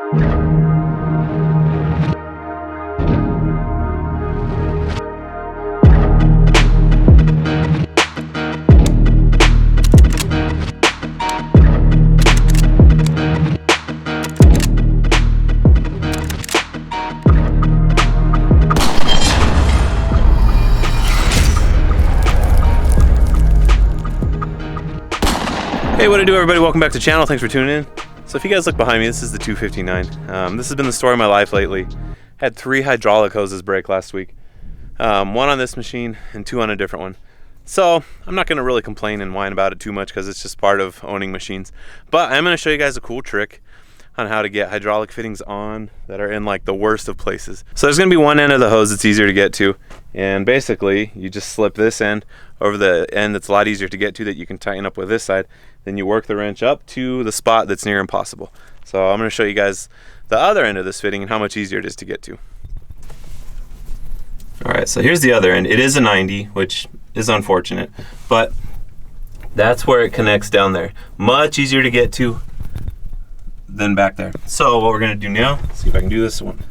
Hey, what do everybody? Welcome back to the channel. Thanks for tuning in. So if you guys look behind me, this is the 259. This has been the story of my life lately. Had 3 hydraulic hoses break last week. 1 on this machine and 2 on a different one. So I'm not going to really complain and whine about it too much because it's just part of owning machines. But I'm going to show you guys a cool trick on how to get hydraulic fittings on that are in like the worst of places. So there's going to be one end of the hose that's easier to get to, and basically you just slip this end over the end that's a lot easier to get to that you can tighten up with this side. Then you work the wrench up to the spot that's near impossible. So I'm going to show you guys the other end of this fitting and how much easier it is to get to. Alright, so here's the other end. It is a 90, which is unfortunate, but that's where it connects down there. Much easier to get to than back there. So what we're going to do now, let's see if I can do this one.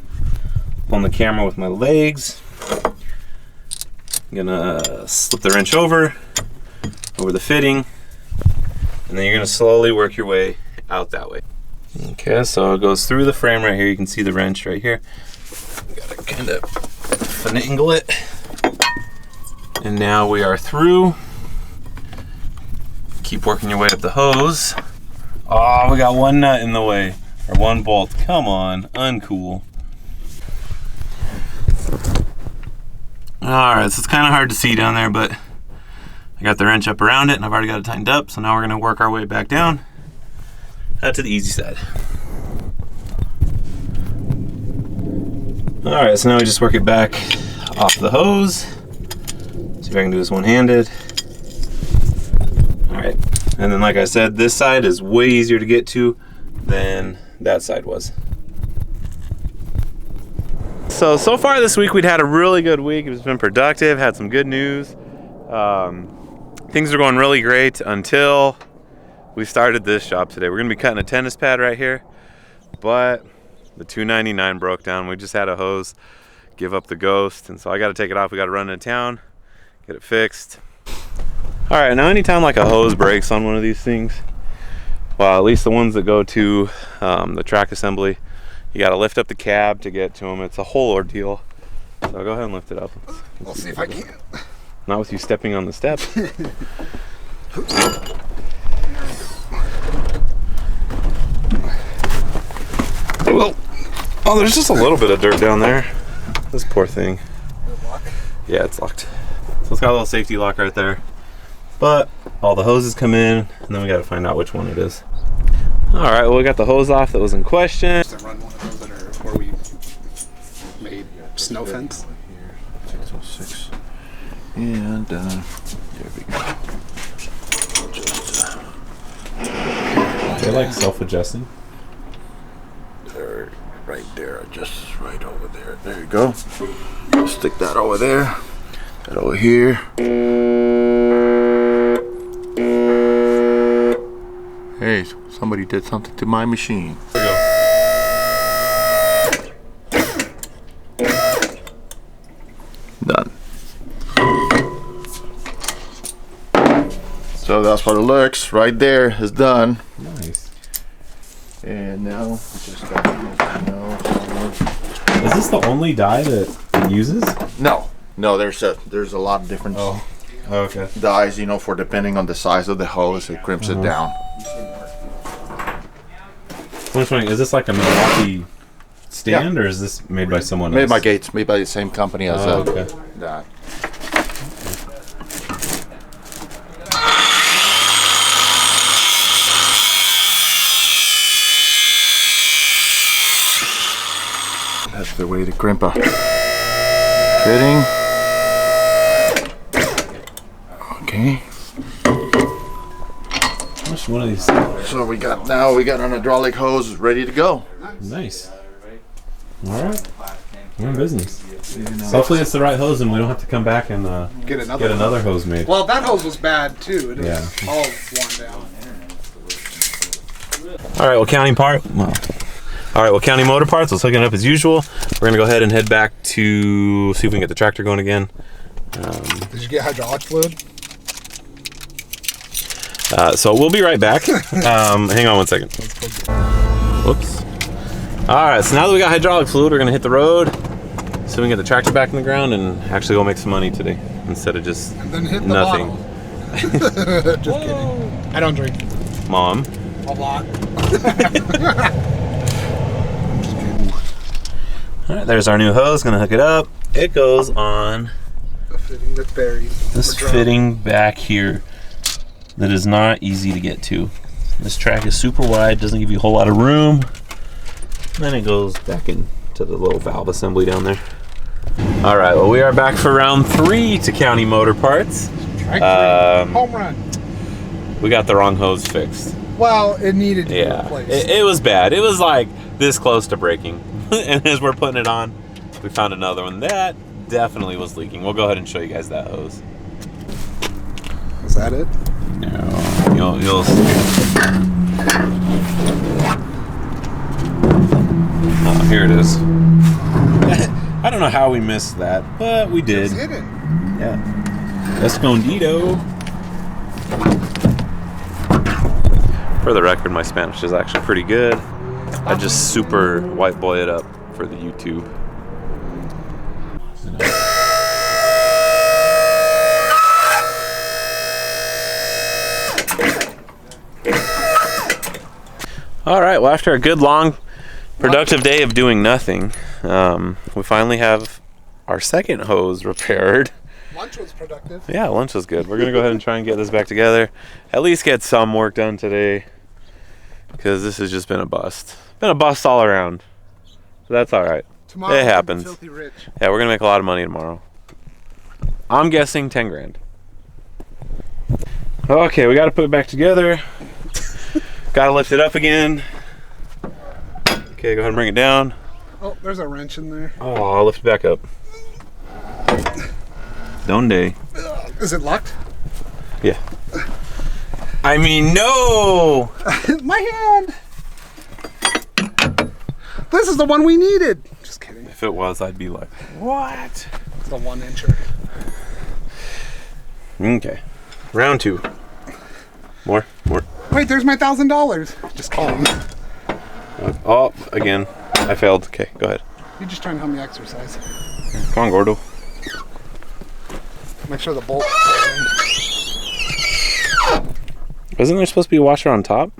Pulling the camera with my legs. I'm going to slip the wrench over the fitting, and then you're going to slowly work your way out that way. Okay, so it goes through the frame right here. You can see the wrench right here. Got to kind of finagle it. And now we are through. Keep working your way up the hose. Oh, we got 1 nut in the way, or 1 bolt. Come on, uncool. All right, so it's kind of hard to see down there, but I got the wrench up around it and I've already got it tightened up. So now we're gonna work our way back down to the easy side. All right, so now we just work it back off the hose. See if I can do this one-handed. All right, and then like I said, this side is way easier to get to than that side was. So far this week we'd had a really good week. It's been productive, had some good news. Things are going really great until we started this job today. We're gonna be cutting a tennis pad right here, but the 299 broke down. We just had a hose give up the ghost, and so I gotta take it off. We gotta run into town, get it fixed. All right, now anytime like a hose breaks on one of these things, well, at least the ones that go to the track assembly, you got to lift up the cab to get to them. It's a whole ordeal. So go ahead and lift it up. We'll see if I can. Not with you stepping on the steps. Well, oh, there's just a little bit of dirt down there. This poor thing. Yeah, it's locked. So it's got a little safety lock right there. But all the hoses come in, and then we got to find out which one it is. All right, well, we got the hose off that was in question. To run one of those that are where we made snow fence. 606. And there we go. They're like self-adjusting. They're right there, just right over there. There you go. Stick that over there. That over here. Hey, somebody did something to my machine. There we go. Done. So that's how it looks. Right there is done. Nice. And now we just got to Is this the only die that it uses? No, there's a lot of different Okay. dies, you know, for depending on the size of the hose, it crimps it down. Which one is this? Like a Milwaukee stand, or is this made by someone else? Made by Gates, made by the same company as okay. that. That's the way to crimp a fitting. Okay. Which one of these? So we got an hydraulic hose ready to go. Nice. All right. We're in business. So hopefully it's the right hose and we don't have to come back and get another hose made. Well, that hose was bad too. It Yeah. was all worn down. All right. Well, counting part. Well, All right, well, County Motor Parts, let's hook it up as usual. We're gonna go ahead and head back to see if we can get the tractor going again. Did you get hydraulic fluid? So we'll be right back. Hang on one second. Whoops. All right, so now that we got hydraulic fluid, we're gonna hit the road so we can get the tractor back in the ground and actually go make some money today instead of just And then hit the nothing. bottle. Just kidding. I don't drink. Mom. A lot. All right, there's our new hose. Gonna hook it up. It goes on A fitting that's buried. this fitting back here that is not easy to get to. This track is super wide, doesn't give you a whole lot of room. Then it goes back into the little valve assembly down there. All right, well, we are back for round 3 to County Motor Parts. Home run. We got the wrong hose fixed. Well, it needed to be Yeah, replaced. it was bad. It was like this close to breaking. And as we're putting it on, we found another one that definitely was leaking. We'll go ahead and show you guys that hose. Is that it? No, you'll see. Oh, here it is. I don't know how we missed that, but we did. It's hidden. Yeah. Escondido. For the record, my Spanish is actually pretty good. I just super white boy it up for the YouTube. All right, well, after a good, long, productive day of doing nothing, we finally have our second hose repaired. Lunch was productive. Yeah, lunch was good. We're going to go ahead and try and get this back together. At least get some work done today, because this has just been a bust. Been a bust all around. So that's all right. Tomorrow It happens. Filthy rich. Yeah, we're going to make a lot of money tomorrow. I'm guessing 10 grand. Okay, we got to put it back together. Got to lift it up again. Okay, go ahead and bring it down. Oh, there's a wrench in there. Oh, I'll lift it back up. Donde? Is it locked? Yeah. I mean, no! My hand! This is the one we needed. Just kidding. If it was, I'd be like, what? It's the 1-incher. Okay. Round 2. More. Wait, there's my $1,000. Just kidding. Oh, again. I failed. Okay, go ahead. You're just trying to help me exercise. Come on, Gordo. Make sure the bolt. Isn't there supposed to be a washer on top?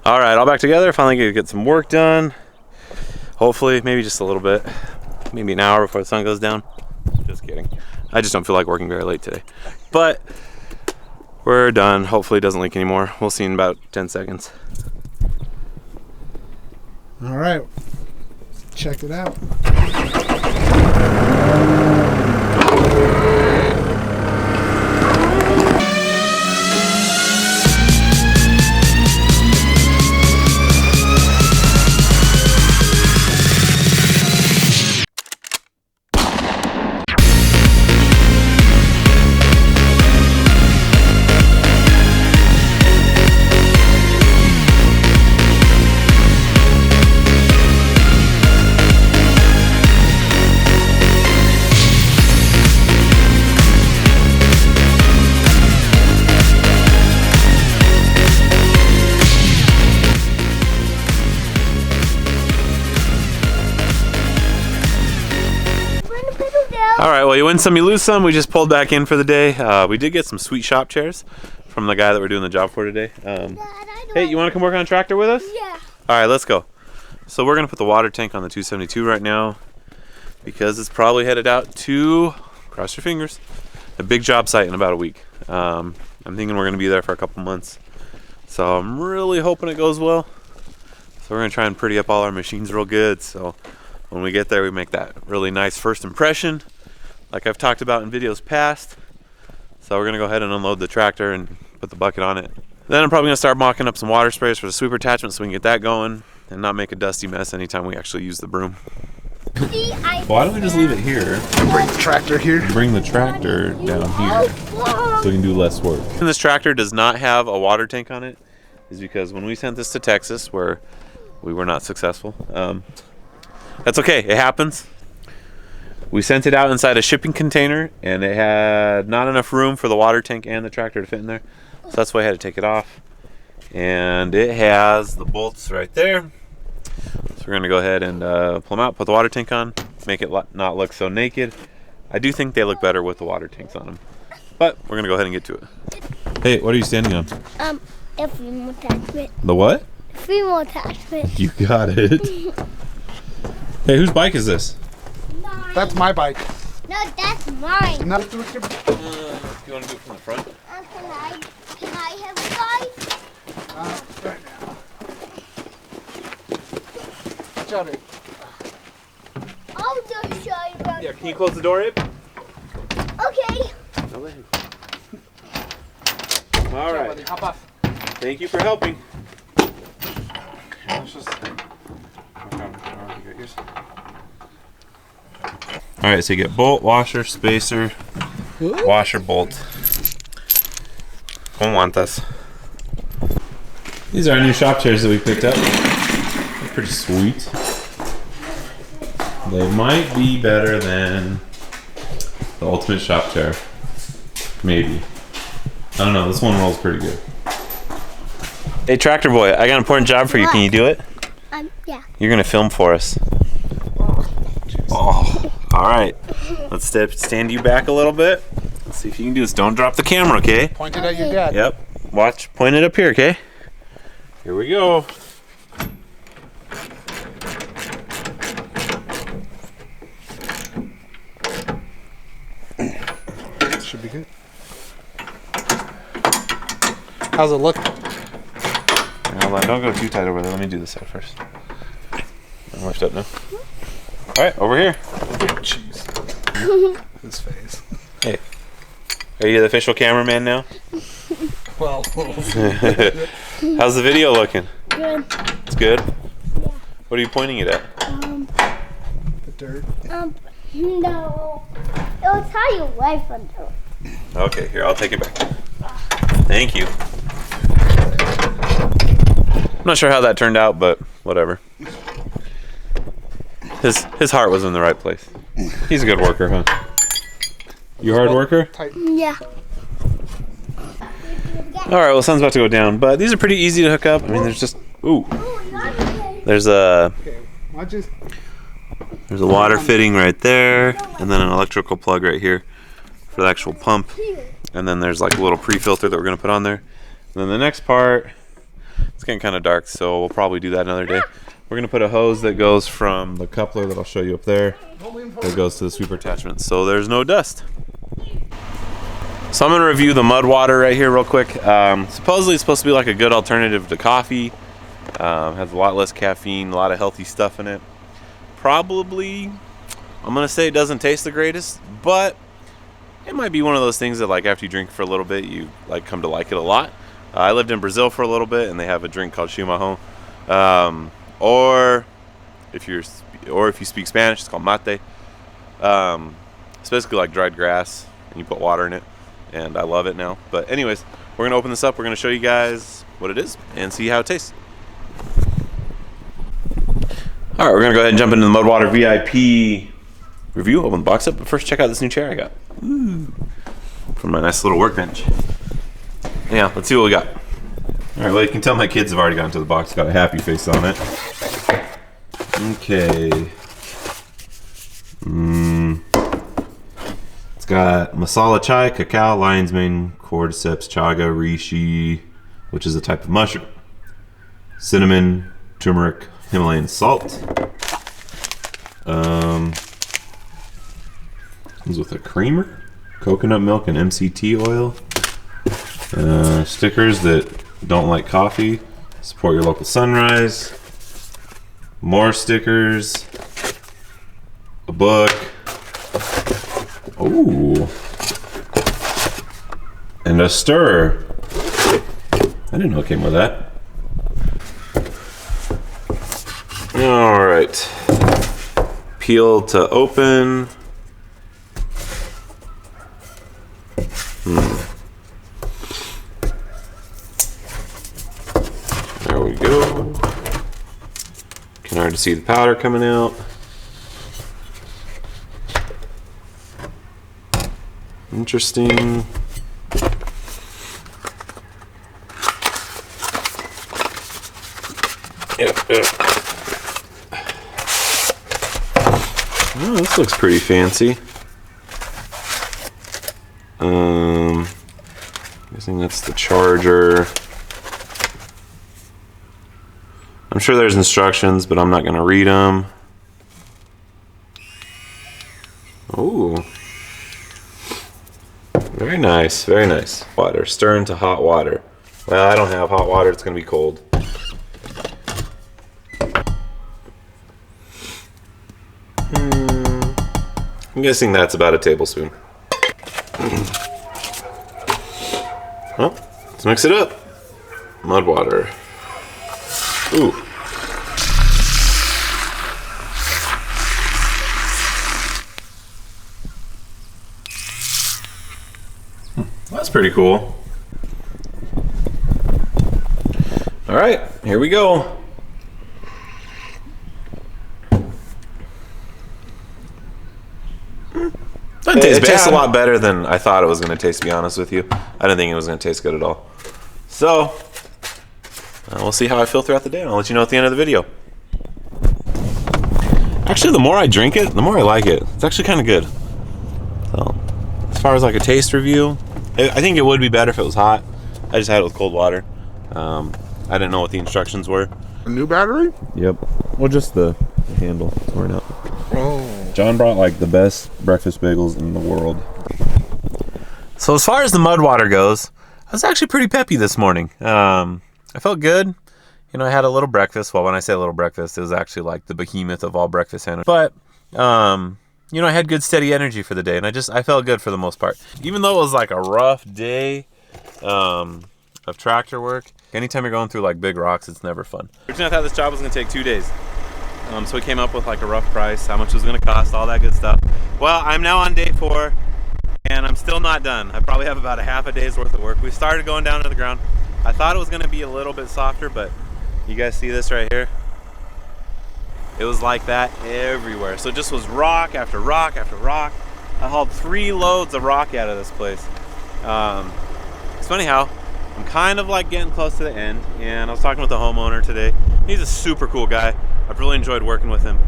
All right, all back together. Finally get some work done. Hopefully, maybe just a little bit. Maybe an hour before the sun goes down. Just kidding. I just don't feel like working very late today. But we're done. Hopefully it doesn't leak anymore. We'll see in about 10 seconds. All right. Check it out. All right, well, you win some, you lose some. We just pulled back in for the day. We did get some sweet shop chairs from the guy that we're doing the job for today. Hey, you want to come work on a tractor with us? Yeah. All right, let's go. So we're going to put the water tank on the 272 right now because it's probably headed out to, cross your fingers, a big job site in about a week. I'm thinking we're going to be there for a couple months. So I'm really hoping it goes well. So we're going to try and pretty up all our machines real good. So when we get there, we make that really nice first impression, like I've talked about in videos past. So we're going to go ahead and unload the tractor and put the bucket on it. Then I'm probably going to start mocking up some water sprays for the sweeper attachment so we can get that going and not make a dusty mess anytime we actually use the broom. Why don't we just leave it here? Bring the tractor here. Bring the tractor down here so we can do less work. And this tractor does not have a water tank on it is because when we sent this to Texas, where we were not successful. That's okay, it happens. We sent it out inside a shipping container, and it had not enough room for the water tank and the tractor to fit in there. So that's why I had to take it off. And it has the bolts right there. So we're gonna go ahead and pull them out, put the water tank on, make it not look so naked. I do think they look better with the water tanks on them. But we're gonna go ahead and get to it. Hey, what are you standing on? A female attachment. The what? Female attachment. You got it. Hey, whose bike is this? That's my bike. No, that's mine. No. You want to do it from the front? Can I have a bike? Right now. Shut it. I'll just show you. Yeah, can you close the door, Abe? Okay. All right. Hop off. Thank you for helping. Let's just. All right, so you get bolt, washer, spacer, washer, bolt. Don't want this. These are our new shop chairs that we picked up. They're pretty sweet. They might be better than the ultimate shop chair. Maybe. I don't know, this one rolls pretty good. Hey, Tractor Boy, I got an important job for you. Can you do it? Yeah. You're gonna film for us. Oh, all right. Let's stand you back a little bit. Let's see if you can do this. Don't drop the camera, okay? Point it at your dad. Yep. Watch. Point it up here, okay? Here we go. Should be good. How's it look? Hold on, don't go too tight over there. Let me do this side first. I'll lift up now. All right, over here. Jeez. His face. Hey, are you the official cameraman now? Well. How's the video looking? Good. It's good. Yeah. What are you pointing it at? The dirt. No. It'll tell you life under. Okay, here, I'll take it back. Thank you. I'm not sure how that turned out, but whatever. His heart was in the right place. He's a good worker, huh? You a hard worker? Tight. Yeah. All right, well, sun's about to go down, but these are pretty easy to hook up. I mean, there's just there's a Okay. Watch this. there's a water fitting right there, and then an electrical plug right here for the actual pump, and then there's like a little pre-filter that we're gonna put on there. And then the next part, it's getting kind of dark, so we'll probably do that another day. We're gonna put a hose that goes from the coupler that I'll show you up there that goes to the sweeper attachment, so there's no dust. So I'm gonna review the mud water right here real quick. Supposedly it's supposed to be like a good alternative to coffee. Has a lot less caffeine, a lot of healthy stuff in it. Probably, I'm gonna say it doesn't taste the greatest, but it might be one of those things that like after you drink for a little bit, you like come to like it a lot. I lived in Brazil for a little bit, and they have a drink called chimarrão. Or if you speak Spanish, it's called mate. It's basically like dried grass, and you put water in it, and I love it now. But anyways, we're gonna open this up. We're gonna show you guys what it is and see how it tastes. All right, we're gonna go ahead and jump into the Mudwater VIP review. Open the box up, but first check out this new chair I got. Ooh, from my nice little workbench. Yeah, let's see what we got. All right, well, you can tell my kids have already gotten to the box. Got a happy face on it. Okay. It's got masala chai, cacao, lion's mane, cordyceps, chaga, reishi, which is a type of mushroom, cinnamon, turmeric, Himalayan salt. Comes with a creamer, coconut milk, and MCT oil. Stickers that don't like coffee. Support your local sunrise. More stickers. A book. Ooh. And a stirrer. I didn't know it came with that. All right. Peel to open. There we go. can already see the powder coming out. Interesting. Oh, this looks pretty fancy. Guessing that's the charger. I'm sure there's instructions, but I'm not going to read them. Ooh. Very nice, very nice. Water, stir into hot water. Well, I don't have hot water, it's going to be cold. I'm guessing that's about a tablespoon. Well, let's mix it up. Mud water. Ooh. That's pretty cool. All right, here we go. It tastes a lot better than I thought it was going to taste, to be honest with you. I didn't think it was going to taste good at all. So, we'll see how I feel throughout the day, and I'll let you know at the end of the video. Actually, the more I drink it, the more I like it. It's actually kind of good. So, as far as like a taste review, I think it would be better if it was hot. I just had it with cold water. I didn't know what the instructions were. A new battery? Yep. Well, just the handle. It's worn out. Oh. John brought like the best breakfast bagels in the world. So as far as the mud water goes, I was actually pretty peppy this morning. I felt good. You know, I had a little breakfast. Well, when I say a little breakfast, it was actually like the behemoth of all breakfast sandwiches. But, you know, I had good steady energy for the day, and I felt good for the most part. Even though it was like a rough day of tractor work, anytime you're going through like big rocks, it's never fun. Originally, I thought this job was gonna take 2 days. So we came up with like a rough price, how much it was gonna cost, all that good stuff. Well, I'm now on day 4, and I'm still not done. I probably have about a half a day's worth of work. We started going down to the ground. I thought it was gonna be a little bit softer, but you guys see this right here? It was like that everywhere. So it just was rock after rock after rock. I hauled 3 loads of rock out of this place. It's funny how I'm kind of like getting close to the end, and I was talking with the homeowner today. He's a super cool guy. I've really enjoyed working with him.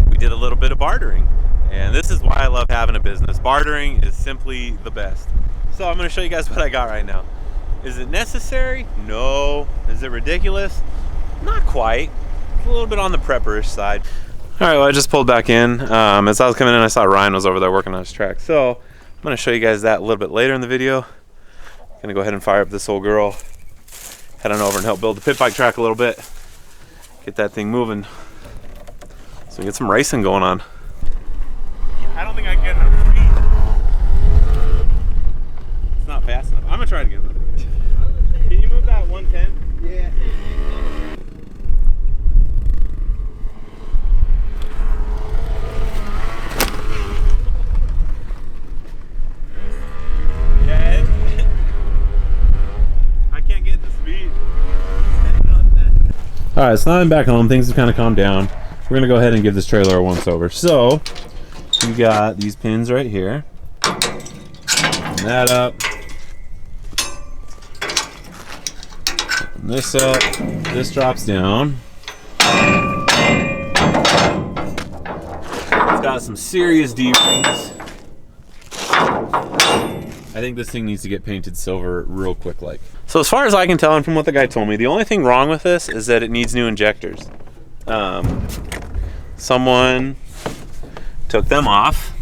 We did a little bit of bartering, and this is why I love having a business. Bartering is simply the best. So I'm going to show you guys what I got right now. Is it necessary? No. Is it ridiculous? Not quite. It's a little bit on the prepperish side. All right, well, I just pulled back in. As I was coming in, I saw Ryan was over there working on his track. So I'm going to show you guys that a little bit later in the video. I'm going to go ahead and fire up this old girl. Head on over and help build the pit bike track a little bit. Get that thing moving. So we get some racing going on. I don't think I can get enough speed. It's not fast enough. I'm going to try it again. Can you move that 110? Yeah. All right, so now I'm back home. Things have kind of calmed down. We're gonna go ahead and give this trailer a once over. So we got these pins right here. Open that up. Open this up. This drops down. It's got some serious D-rings. I think this thing needs to get painted silver real quick like. So as far as I can tell, and from what the guy told me, the only thing wrong with this is that it needs new injectors. Someone took them off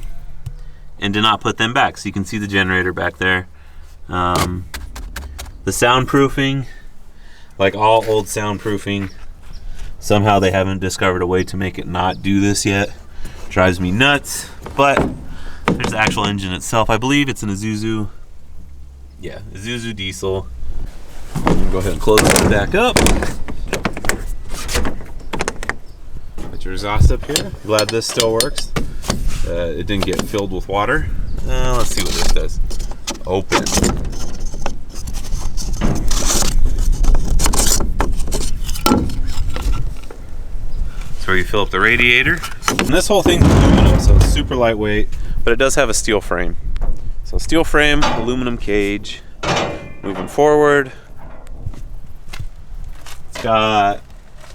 and did not put them back. So you can see the generator back there. The soundproofing, like all old soundproofing, somehow they haven't discovered a way to make it not do this yet. Drives me nuts, but there's the actual engine itself. I believe it's an Isuzu. Yeah, Isuzu diesel. Go ahead and close that back up. Put your exhaust up here. Glad this still works. It didn't get filled with water. Let's see what this does. Open. where you fill up the radiator. And this whole thing's aluminum, so it's super lightweight, but it does have a steel frame. So steel frame, aluminum cage. Moving forward, it's got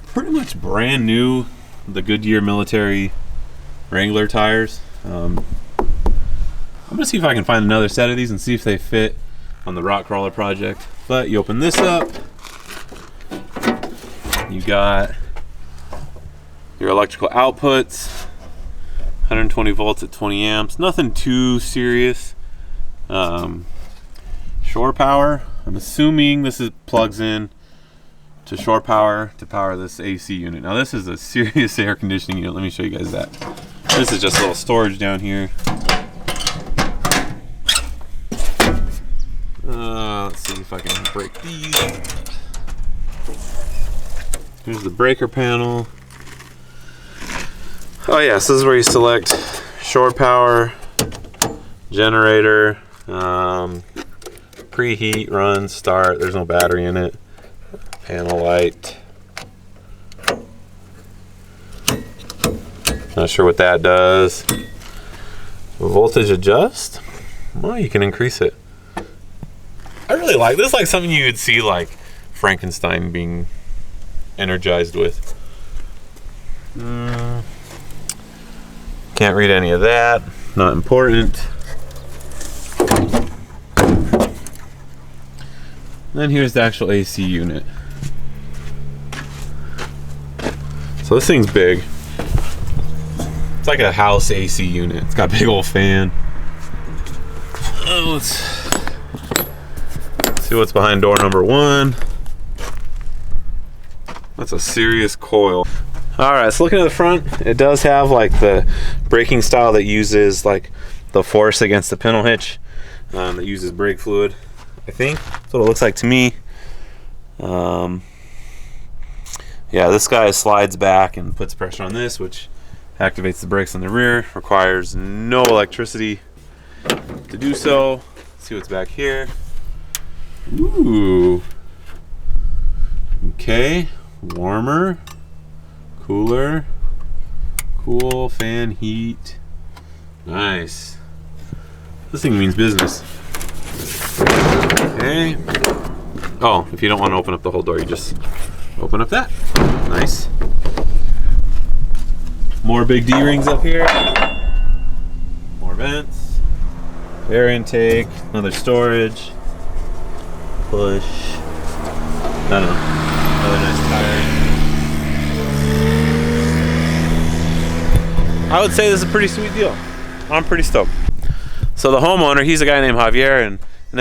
pretty much brand new, the Goodyear military Wrangler tires. I'm gonna see if I can find another set of these and see if they fit on the rock crawler project. But you open this up, you got your electrical outputs, 120 volts at 20 amps, nothing too serious. Shore power, I'm assuming this plugs in to shore power to power this AC unit. Now this is a serious air conditioning unit. Let me show you guys that. This is just a little storage down here. Let's see if I can break these. Here's the breaker panel. Oh yeah, so this is where you select shore power, generator, preheat, run, start. There's no battery in it. Panel light. Not sure what that does. Voltage adjust. Well, you can increase it. I really like this. Is like something you would see like Frankenstein being energized with. Can't read any of that. Not important. Then here's the actual AC unit. So this thing's big. It's like a house AC unit. It's got a big old fan. Oh, let's see what's behind door number 1. That's a serious coil. Alright, so looking at the front, it does have like the braking style that uses like the force against the pintle hitch, that uses brake fluid. I think that's what it looks like to me. Yeah, this guy slides back and puts pressure on this, which activates the brakes on the rear. Requires no electricity to do so. Let's see what's back here. Ooh. Okay, warmer, cooler, cool, fan, heat. Nice. This thing means business. Okay. Oh, if you don't want to open up the whole door, you just open up that. Nice. More big D-rings up here. More vents. Air intake. Another storage. Push. I don't know. Another nice tire. I would say this is a pretty sweet deal. I'm pretty stoked. So the homeowner, he's a guy named Javier, and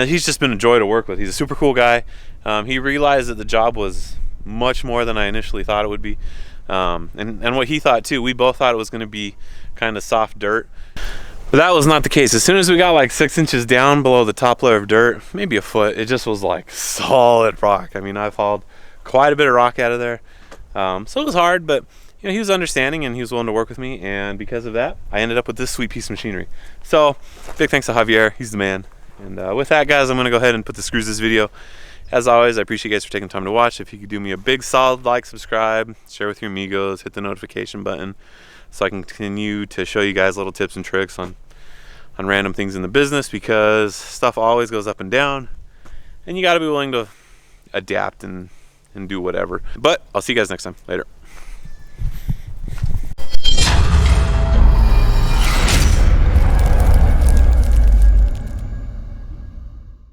he's just been a joy to work with. He's a super cool guy. He realized that the job was much more than I initially thought it would be. And what he thought too. We both thought it was going to be kind of soft dirt. But that was not the case. As soon as we got like 6 inches down below the top layer of dirt, maybe a foot, it just was like solid rock. I mean, I've hauled quite a bit of rock out of there. So it was hard, but you know, he was understanding and he was willing to work with me. And because of that, I ended up with this sweet piece of machinery. So big thanks to Javier. He's the man. And with that, guys, I'm going to go ahead and put the screws this video. As always, I appreciate you guys for taking time to watch. If you could do me a big solid like, subscribe, share with your amigos, hit the notification button so I can continue to show you guys little tips and tricks on random things in the business, because stuff always goes up and down and you got to be willing to adapt and do whatever. But I'll see you guys next time. Later.